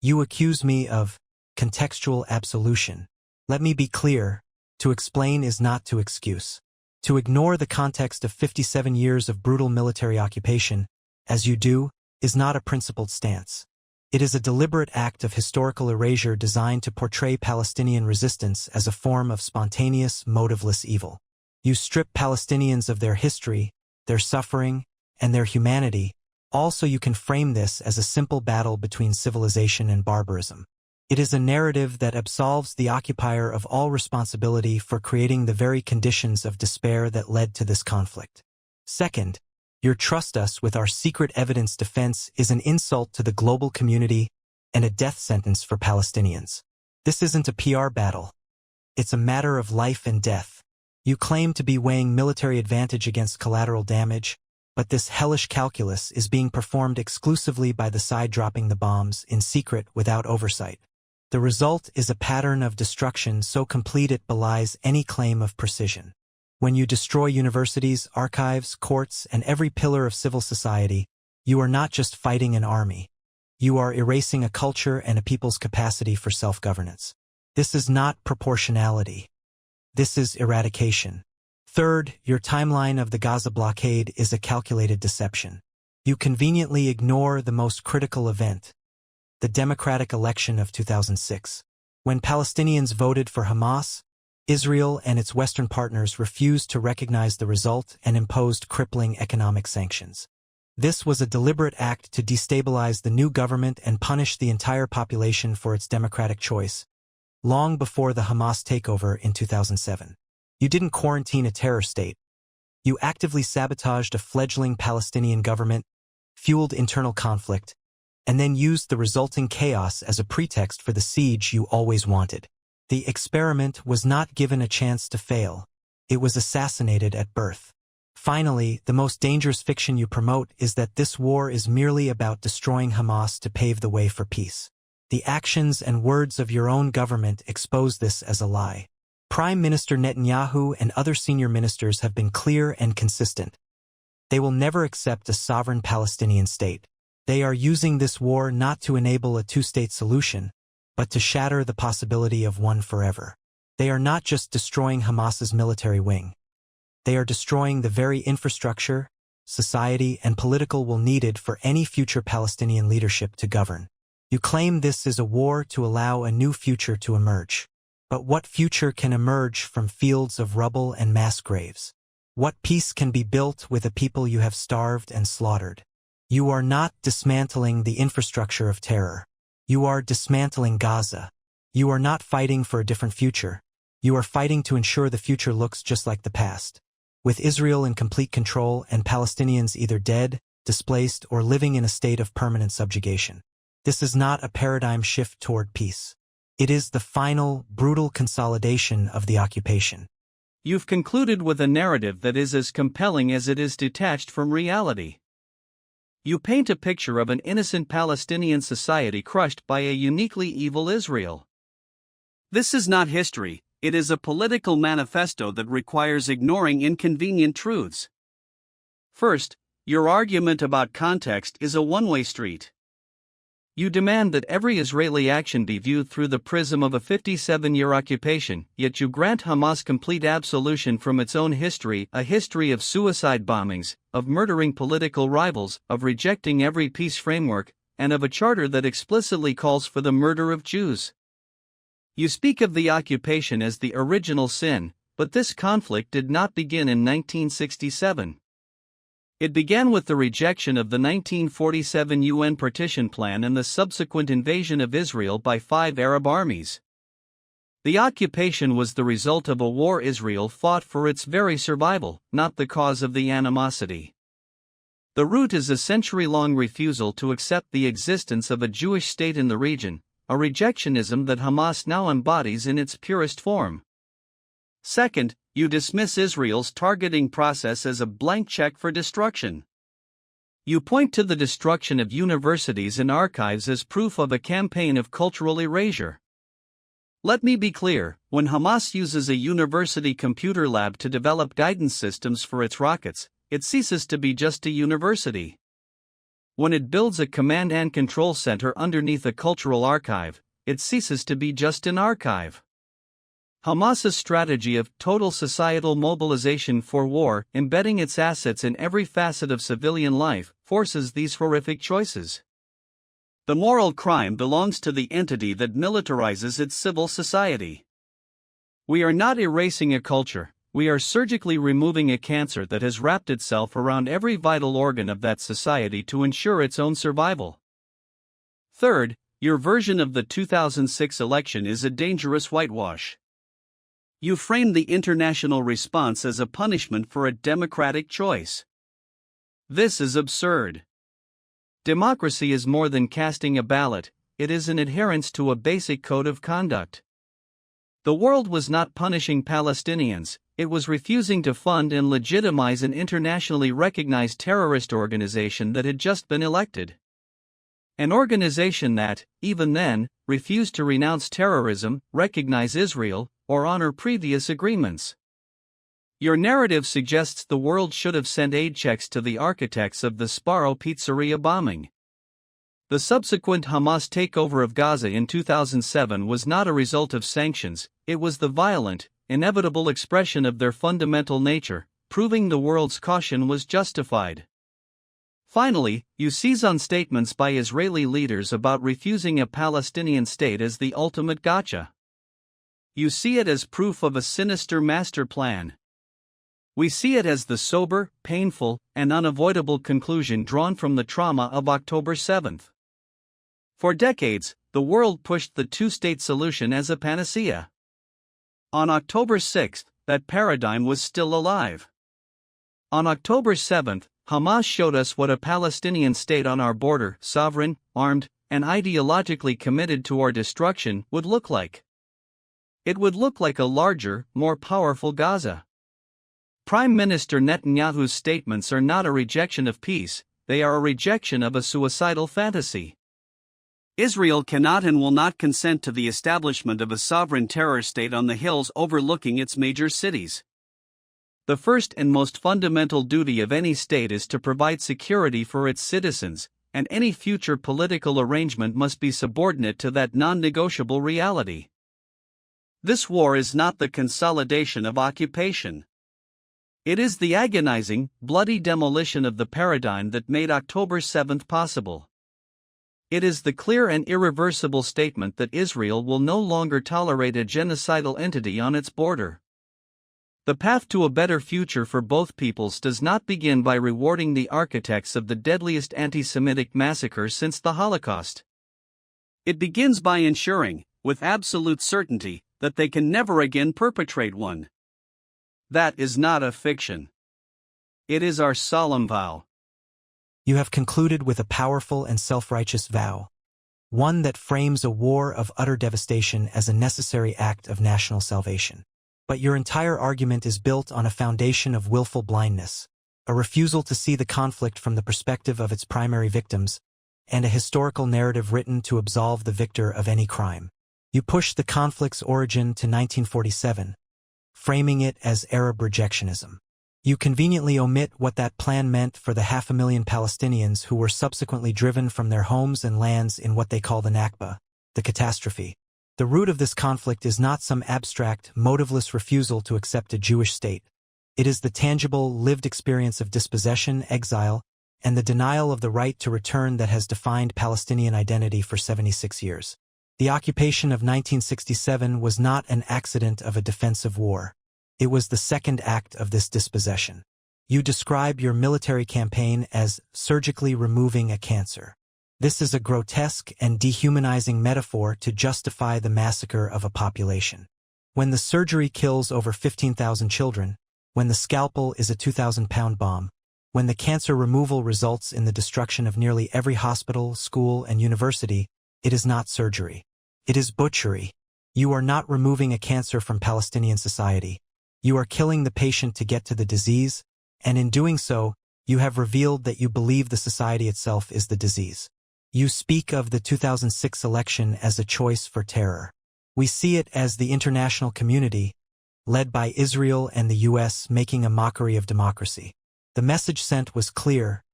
you accuse me of contextual absolution. Let me be clear, to explain is not to excuse. To ignore the context of 57 years of brutal military occupation, as you do, is not a principled stance. It is a deliberate act of historical erasure designed to portray Palestinian resistance as a form of spontaneous, motiveless evil. You strip Palestinians of their history, their suffering, and their humanity, all so you can frame this as a simple battle between civilization and barbarism. It is a narrative that absolves the occupier of all responsibility for creating the very conditions of despair that led to this conflict. Second, your trust us with our secret evidence defense is an insult to the global community and a death sentence for Palestinians. This isn't a PR battle. It's a matter of life and death. You claim to be weighing military advantage against collateral damage, but this hellish calculus is being performed exclusively by the side dropping the bombs in secret without oversight. The result is a pattern of destruction so complete it belies any claim of precision. When you destroy universities, archives, courts, and every pillar of civil society, you are not just fighting an army. You are erasing a culture and a people's capacity for self-governance. This is not proportionality. This is eradication. Third, your timeline of the Gaza blockade is a calculated deception. You conveniently ignore the most critical event, the democratic election of 2006. When Palestinians voted for Hamas, Israel and its Western partners refused to recognize the result and imposed crippling economic sanctions. This was a deliberate act to destabilize the new government and punish the entire population for its democratic choice, long before the Hamas takeover in 2007. You didn't quarantine a terror state. You actively sabotaged a fledgling Palestinian government, fueled internal conflict, and then used the resulting chaos as a pretext for the siege you always wanted. The experiment was not given a chance to fail. It was assassinated at birth. Finally, the most dangerous fiction you promote is that this war is merely about destroying Hamas to pave the way for peace. The actions and words of your own government expose this as a lie. Prime Minister Netanyahu and other senior ministers have been clear and consistent. They will never accept a sovereign Palestinian state. They are using this war not to enable a two-state solution, but to shatter the possibility of one forever. They are not just destroying Hamas's military wing. They are destroying the very infrastructure, society, and political will needed for any future Palestinian leadership to govern. You claim this is a war to allow a new future to emerge. But what future can emerge from fields of rubble and mass graves? What peace can be built with a people you have starved and slaughtered? You are not dismantling the infrastructure of terror. You are dismantling Gaza. You are not fighting for a different future. You are fighting to ensure the future looks just like the past, with Israel in complete control and Palestinians either dead, displaced, or living in a state of permanent subjugation. This is not a paradigm shift toward peace. It is the final, brutal consolidation of the occupation. You've concluded with a narrative that is as compelling as it is detached from reality. You paint a picture of an innocent Palestinian society crushed by a uniquely evil Israel. This is not history, it is a political manifesto that requires ignoring inconvenient truths. First, your argument about context is a one-way street. You demand that every Israeli action be viewed through the prism of a 57-year occupation, yet you grant Hamas complete absolution from its own history, a history of suicide bombings, of murdering political rivals, of rejecting every peace framework, and of a charter that explicitly calls for the murder of Jews. You speak of the occupation as the original sin, but this conflict did not begin in 1967. It began with the rejection of the 1947 UN partition plan and the subsequent invasion of Israel by 5 Arab armies. The occupation was the result of a war Israel fought for its very survival, not the cause of the animosity. The root is a century-long refusal to accept the existence of a Jewish state in the region, a rejectionism that Hamas now embodies in its purest form. Second, you dismiss Israel's targeting process as a blank check for destruction. You point to the destruction of universities and archives as proof of a campaign of cultural erasure. Let me be clear, when Hamas uses a university computer lab to develop guidance systems for its rockets, it ceases to be just a university. When it builds a command and control center underneath a cultural archive, it ceases to be just an archive. Hamas's strategy of total societal mobilization for war, embedding its assets in every facet of civilian life, forces these horrific choices. The moral crime belongs to the entity that militarizes its civil society. We are not erasing a culture, we are surgically removing a cancer that has wrapped itself around every vital organ of that society to ensure its own survival. Third, your version of the 2006 election is a dangerous whitewash. You frame the international response as a punishment for a democratic choice. This is absurd. Democracy is more than casting a ballot, it is an adherence to a basic code of conduct. The world was not punishing Palestinians, it was refusing to fund and legitimize an internationally recognized terrorist organization that had just been elected. An organization that, even then, refused to renounce terrorism, recognize Israel, or honor previous agreements. Your narrative suggests the world should have sent aid checks to the architects of the Sparrow pizzeria bombing. The subsequent Hamas takeover of Gaza in 2007 was not a result of sanctions, it was the violent, inevitable expression of their fundamental nature, proving the world's caution was justified. Finally, you seize on statements by Israeli leaders about refusing a Palestinian state as the ultimate gotcha. You see it as proof of a sinister master plan. We see it as the sober, painful, and unavoidable conclusion drawn from the trauma of October 7. For decades, the world pushed the two-state solution as a panacea. On October 6, that paradigm was still alive. On October 7, Hamas showed us what a Palestinian state on our border, sovereign, armed, and ideologically committed to our destruction, would look like. It would look like a larger, more powerful Gaza. Prime Minister Netanyahu's statements are not a rejection of peace, they are a rejection of a suicidal fantasy. Israel cannot and will not consent to the establishment of a sovereign terror state on the hills overlooking its major cities. The first and most fundamental duty of any state is to provide security for its citizens, and any future political arrangement must be subordinate to that non-negotiable reality. This war is not the consolidation of occupation. It is the agonizing, bloody demolition of the paradigm that made October 7 possible. It is the clear and irreversible statement that Israel will no longer tolerate a genocidal entity on its border. The path to a better future for both peoples does not begin by rewarding the architects of the deadliest anti-Semitic massacre since the Holocaust. It begins by ensuring, with absolute certainty, that they can never again perpetrate one. That is not a fiction. It is our solemn vow. You have concluded with a powerful and self-righteous vow, one that frames a war of utter devastation as a necessary act of national salvation. But your entire argument is built on a foundation of willful blindness, a refusal to see the conflict from the perspective of its primary victims, and a historical narrative written to absolve the victor of any crime. You push the conflict's origin to 1947, framing it as Arab rejectionism. You conveniently omit what that plan meant for the 500,000 Palestinians who were subsequently driven from their homes and lands in what they call the Nakba, the catastrophe. The root of this conflict is not some abstract, motiveless refusal to accept a Jewish state. It is the tangible, lived experience of dispossession, exile, and the denial of the right to return that has defined Palestinian identity for 76 years. The occupation of 1967 was not an accident of a defensive war. It was the second act of this dispossession. You describe your military campaign as surgically removing a cancer. This is a grotesque and dehumanizing metaphor to justify the massacre of a population. When the surgery kills over 15,000 children, when the scalpel is a 2,000-pound bomb, when the cancer removal results in the destruction of nearly every hospital, school, and university, it is not surgery. It is butchery. You are not removing a cancer from Palestinian society. You are killing the patient to get to the disease, and in doing so, you have revealed that you believe the society itself is the disease. You speak of the 2006 election as a choice for terror. We see it as the international community, led by Israel and the US, making a mockery of democracy. The message sent was clear.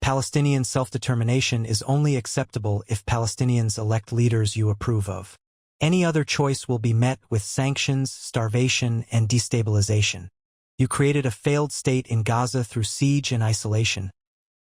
Palestinian self-determination is only acceptable if Palestinians elect leaders you approve of. Any other choice will be met with sanctions, starvation, and destabilization. You created a failed state in Gaza through siege and isolation,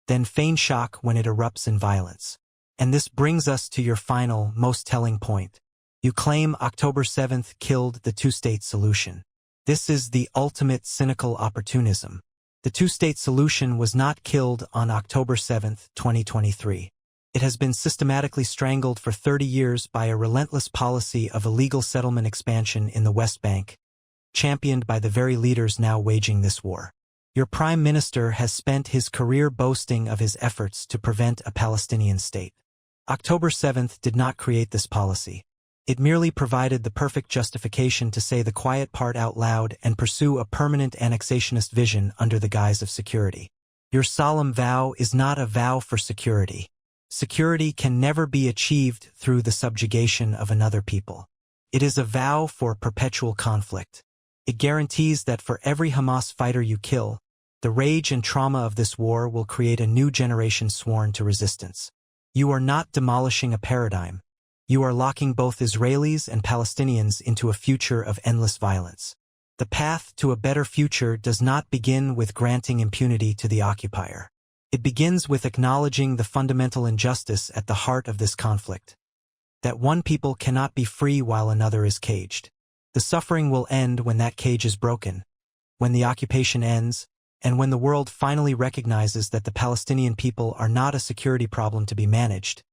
then feign shock when it erupts in violence. And this brings us to your final, most telling point. You claim October 7th killed the two-state solution. This is the ultimate cynical opportunism. The two-state solution was not killed on October 7th, 2023. It has been systematically strangled for 30 years by a relentless policy of illegal settlement expansion in the West Bank, championed by the very leaders now waging this war. Your prime minister has spent his career boasting of his efforts to prevent a Palestinian state. October 7th did not create this policy. It merely provided the perfect justification to say the quiet part out loud and pursue a permanent annexationist vision under the guise of security. Your solemn vow is not a vow for security. Security can never be achieved through the subjugation of another people. It is a vow for perpetual conflict. It guarantees that for every Hamas fighter you kill, the rage and trauma of this war will create a new generation sworn to resistance. You are not demolishing a paradigm. You are locking both Israelis and Palestinians into a future of endless violence. The path to a better future does not begin with granting impunity to the occupier. It begins with acknowledging the fundamental injustice at the heart of this conflict. That one people cannot be free while another is caged. The suffering will end when that cage is broken, when the occupation ends, and when the world finally recognizes that the Palestinian people are not a security problem to be managed,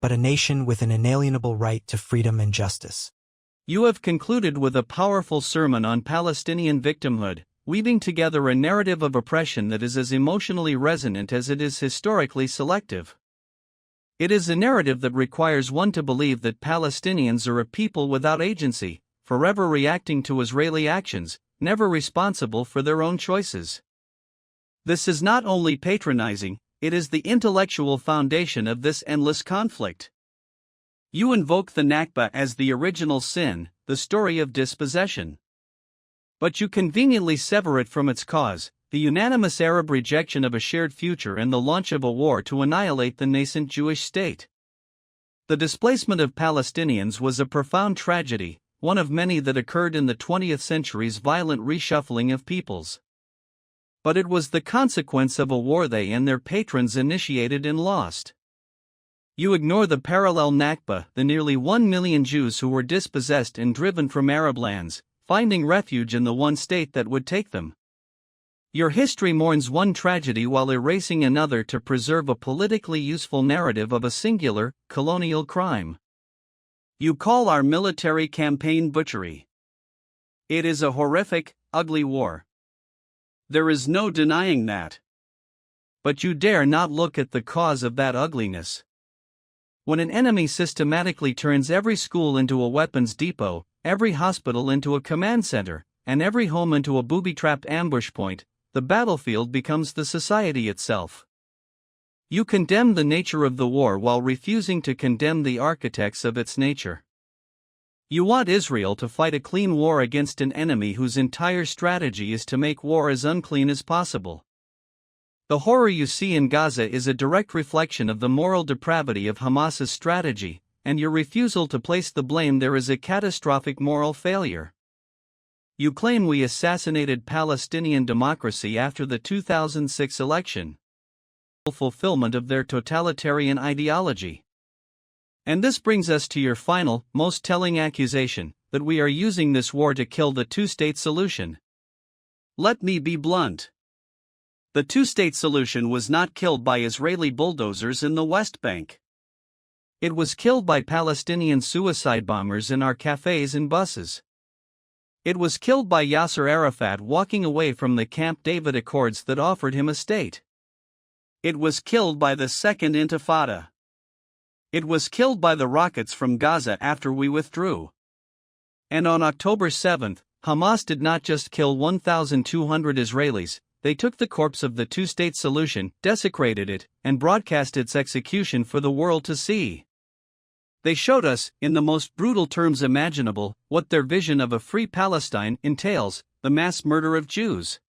but a nation with an inalienable right to freedom and justice. You have concluded with a powerful sermon on Palestinian victimhood, weaving together a narrative of oppression that is as emotionally resonant as it is historically selective. It is a narrative that requires one to believe that Palestinians are a people without agency, forever reacting to Israeli actions, never responsible for their own choices. This is not only patronizing, it is the intellectual foundation of this endless conflict. You invoke the Nakba as the original sin, the story of dispossession. But you conveniently sever it from its cause, the unanimous Arab rejection of a shared future and the launch of a war to annihilate the nascent Jewish state. The displacement of Palestinians was a profound tragedy, one of many that occurred in the 20th century's violent reshuffling of peoples. But it was the consequence of a war they and their patrons initiated and lost. You ignore the parallel Nakba, the nearly 1 million Jews who were dispossessed and driven from Arab lands, finding refuge in the one state that would take them. Your history mourns one tragedy while erasing another to preserve a politically useful narrative of a singular, colonial crime. You call our military campaign butchery. It is a horrific, ugly war. There is no denying that. But you dare not look at the cause of that ugliness. When an enemy systematically turns every school into a weapons depot, every hospital into a command center, and every home into a booby-trapped ambush point, the battlefield becomes the society itself. You condemn the nature of the war while refusing to condemn the architects of its nature. You want Israel to fight a clean war against an enemy whose entire strategy is to make war as unclean as possible. The horror you see in Gaza is a direct reflection of the moral depravity of Hamas's strategy, and your refusal to place the blame there is a catastrophic moral failure. You claim we assassinated Palestinian democracy after the 2006 election. Fulfillment of their totalitarian ideology. And this brings us to your final, most telling accusation, that we are using this war to kill the two-state solution. Let me be blunt. The two-state solution was not killed by Israeli bulldozers in the West Bank. It was killed by Palestinian suicide bombers in our cafes and buses. It was killed by Yasser Arafat walking away from the Camp David Accords that offered him a state. It was killed by the Second Intifada. It was killed by the rockets from Gaza after we withdrew. And on October 7, Hamas did not just kill 1,200 Israelis, they took the corpse of the two-state solution, desecrated it, and broadcast its execution for the world to see. They showed us, in the most brutal terms imaginable, what their vision of a free Palestine entails: the mass murder of Jews.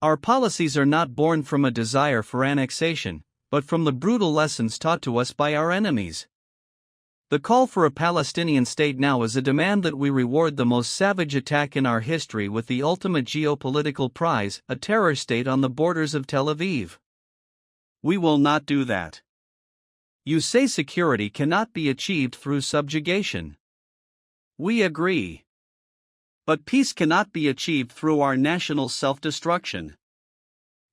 Our policies are not born from a desire for annexation, but from the brutal lessons taught to us by our enemies. The call for a Palestinian state now is a demand that we reward the most savage attack in our history with the ultimate geopolitical prize, a terror state on the borders of Tel Aviv. We will not do that. You say security cannot be achieved through subjugation. We agree. But peace cannot be achieved through our national self-destruction.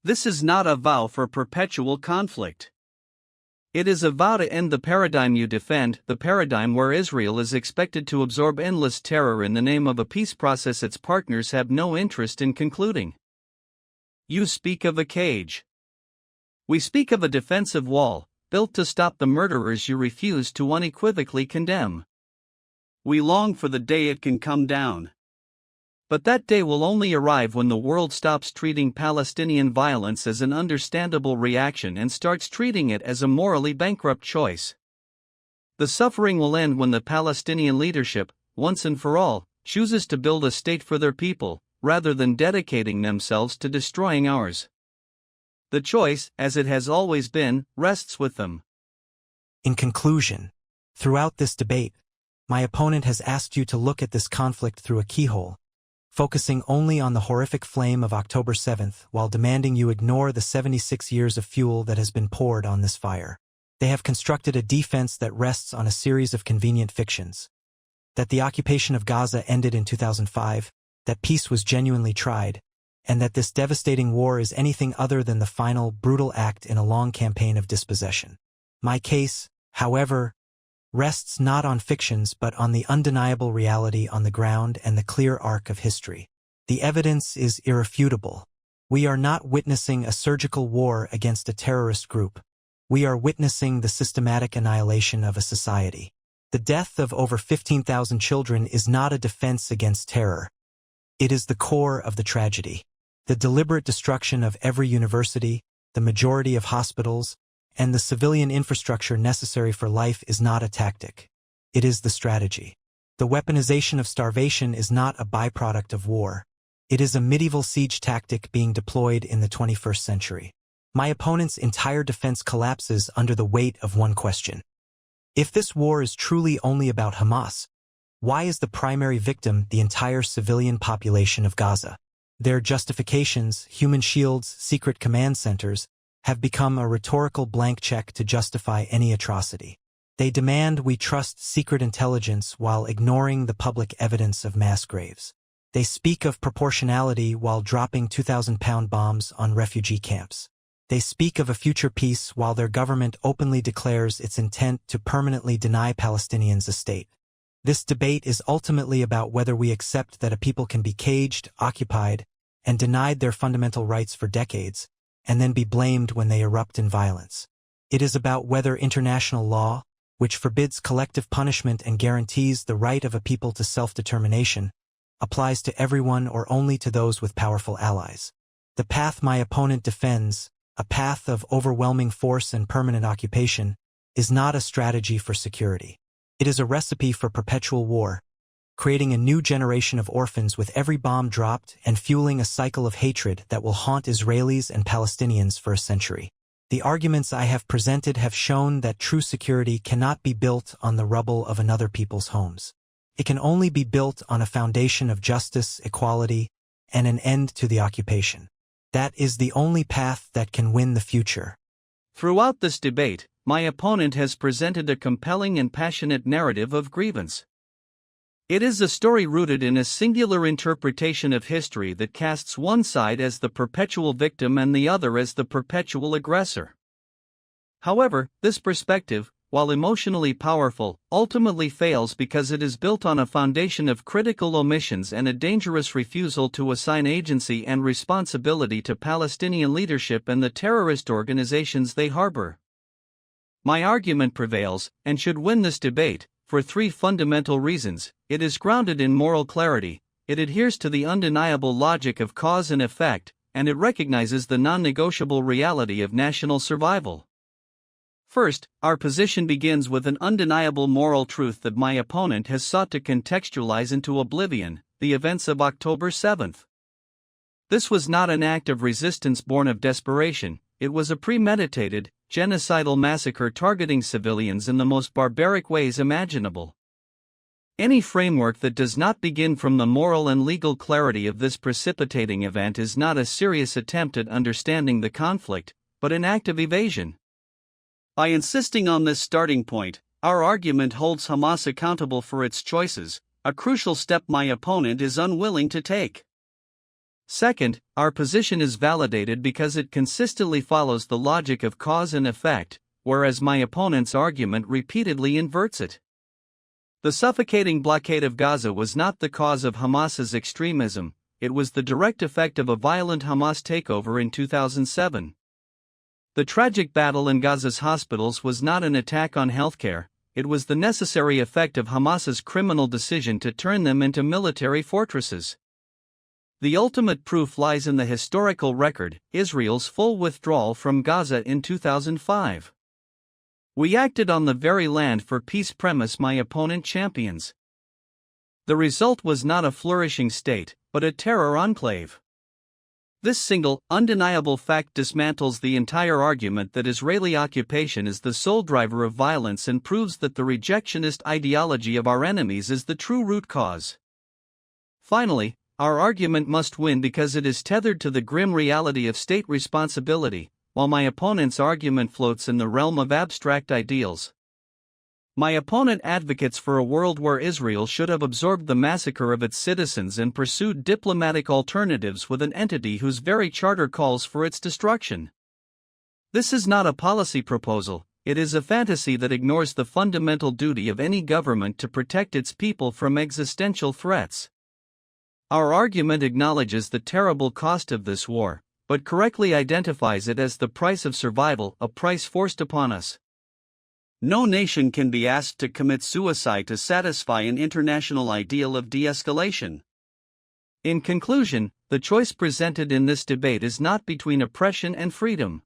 This is not a vow for perpetual conflict. It is a vow to end the paradigm you defend, the paradigm where Israel is expected to absorb endless terror in the name of a peace process its partners have no interest in concluding. You speak of a cage. We speak of a defensive wall, built to stop the murderers you refuse to unequivocally condemn. We long for the day it can come down. But that day will only arrive when the world stops treating Palestinian violence as an understandable reaction and starts treating it as a morally bankrupt choice. The suffering will end when the Palestinian leadership, once and for all, chooses to build a state for their people, rather than dedicating themselves to destroying ours. The choice, as it has always been, rests with them. In conclusion, throughout this debate, my opponent has asked you to look at this conflict through a keyhole, focusing only on the horrific flame of October 7th while demanding you ignore the 76 years of fuel that has been poured on this fire. They have constructed a defense that rests on a series of convenient fictions. That the occupation of Gaza ended in 2005, that peace was genuinely tried, and that this devastating war is anything other than the final, brutal act in a long campaign of dispossession. My case, however, rests not on fictions but on the undeniable reality on the ground and the clear arc of history. The evidence is irrefutable. We are not witnessing a surgical war against a terrorist group. We are witnessing the systematic annihilation of a society. The death of over 15,000 children is not a defense against terror. It is the core of the tragedy. The deliberate destruction of every university, the majority of hospitals, and the civilian infrastructure necessary for life is not a tactic. It is the strategy. The weaponization of starvation is not a byproduct of war. It is a medieval siege tactic being deployed in the 21st century. My opponent's entire defense collapses under the weight of one question. If this war is truly only about Hamas, why is the primary victim the entire civilian population of Gaza? Their justifications, human shields, secret command centers, have become a rhetorical blank check to justify any atrocity. They demand we trust secret intelligence while ignoring the public evidence of mass graves. They speak of proportionality while dropping 2,000-pound bombs on refugee camps. They speak of a future peace while their government openly declares its intent to permanently deny Palestinians a state. This debate is ultimately about whether we accept that a people can be caged, occupied, and denied their fundamental rights for decades, and then be blamed when they erupt in violence. It is about whether international law, which forbids collective punishment and guarantees the right of a people to self-determination, applies to everyone or only to those with powerful allies. The path my opponent defends, a path of overwhelming force and permanent occupation, is not a strategy for security. It is a recipe for perpetual war, creating a new generation of orphans with every bomb dropped and fueling a cycle of hatred that will haunt Israelis and Palestinians for a century. The arguments I have presented have shown that true security cannot be built on the rubble of another people's homes. It can only be built on a foundation of justice, equality, and an end to the occupation. That is the only path that can win the future. Throughout this debate, my opponent has presented a compelling and passionate narrative of grievance. It is a story rooted in a singular interpretation of history that casts one side as the perpetual victim and the other as the perpetual aggressor. However, this perspective, while emotionally powerful, ultimately fails because it is built on a foundation of critical omissions and a dangerous refusal to assign agency and responsibility to Palestinian leadership and the terrorist organizations they harbor. My argument prevails, and should win this debate, for three fundamental reasons. It is grounded in moral clarity, it adheres to the undeniable logic of cause and effect, and it recognizes the non-negotiable reality of national survival. First, our position begins with an undeniable moral truth that my opponent has sought to contextualize into oblivion: the events of October 7th. This was not an act of resistance born of desperation, it was a premeditated, genocidal massacre targeting civilians in the most barbaric ways imaginable. Any framework that does not begin from the moral and legal clarity of this precipitating event is not a serious attempt at understanding the conflict, but an act of evasion. By insisting on this starting point, our argument holds Hamas accountable for its choices, a crucial step my opponent is unwilling to take. Second, our position is validated because it consistently follows the logic of cause and effect, whereas my opponent's argument repeatedly inverts it. The suffocating blockade of Gaza was not the cause of Hamas's extremism, it was the direct effect of a violent Hamas takeover in 2007. The tragic battle in Gaza's hospitals was not an attack on healthcare, it was the necessary effect of Hamas's criminal decision to turn them into military fortresses. The ultimate proof lies in the historical record: Israel's full withdrawal from Gaza in 2005. We acted on the very land for peace premise my opponent champions. The result was not a flourishing state, but a terror enclave. This single, undeniable fact dismantles the entire argument that Israeli occupation is the sole driver of violence and proves that the rejectionist ideology of our enemies is the true root cause. Finally, our argument must win because it is tethered to the grim reality of state responsibility, while my opponent's argument floats in the realm of abstract ideals. My opponent advocates for a world where Israel should have absorbed the massacre of its citizens and pursued diplomatic alternatives with an entity whose very charter calls for its destruction. This is not a policy proposal, it is a fantasy that ignores the fundamental duty of any government to protect its people from existential threats. Our argument acknowledges the terrible cost of this war, but correctly identifies it as the price of survival, a price forced upon us. No nation can be asked to commit suicide to satisfy an international ideal of de-escalation. In conclusion, the choice presented in this debate is not between oppression and freedom.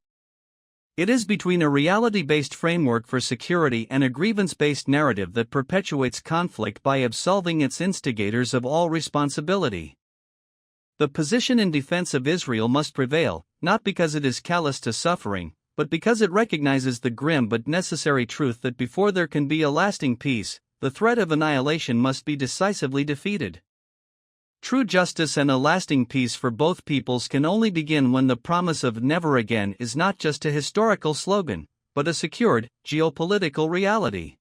It is between a reality-based framework for security and a grievance-based narrative that perpetuates conflict by absolving its instigators of all responsibility. The position in defense of Israel must prevail, not because it is callous to suffering, but because it recognizes the grim but necessary truth that before there can be a lasting peace, the threat of annihilation must be decisively defeated. True justice and a lasting peace for both peoples can only begin when the promise of never again is not just a historical slogan, but a secured, geopolitical reality.